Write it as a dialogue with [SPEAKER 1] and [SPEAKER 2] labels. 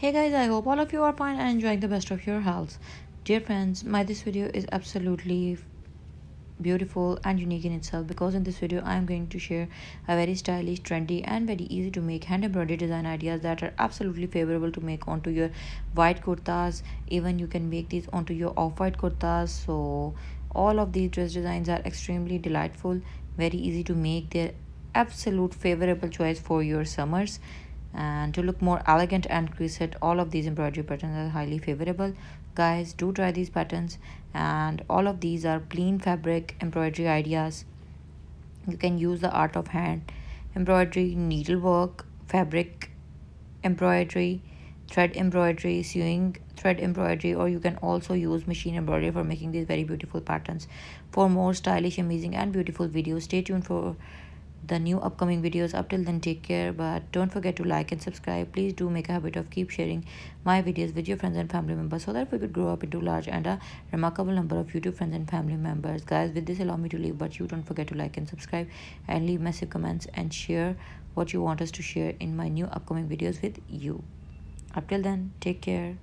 [SPEAKER 1] Hey guys, I hope all of you are fine and enjoying the best of your health. Dear friends, this video is absolutely beautiful and unique in itself because in this video I am going to share a very stylish, trendy and very easy to make hand embroidery design ideas that are absolutely favorable to make onto your white kurtas. Even you can make these onto your off-white kurtas. So all of these dress designs are extremely delightful, very easy to make. They're absolute favorable choice for your summers, and to look more elegant and crisp, all of these embroidery patterns are highly favorable. Guys, do try these patterns, and all of these are plain fabric embroidery ideas. You can use the art of hand embroidery, needlework, fabric embroidery, thread embroidery, sewing thread embroidery, or you can also use machine embroidery for making these very beautiful patterns. For more stylish, amazing and beautiful videos, stay tuned for the new upcoming videos. Up till then, take care, but don't forget to like and subscribe. Please do make a habit of keep sharing my videos with your friends and family members so that we could grow up into large and a remarkable number of YouTube friends and family members. Guys, with this allow me to leave, but you don't forget to like and subscribe and leave massive comments and share what you want us to share in my new upcoming videos with you. Up till then, take care.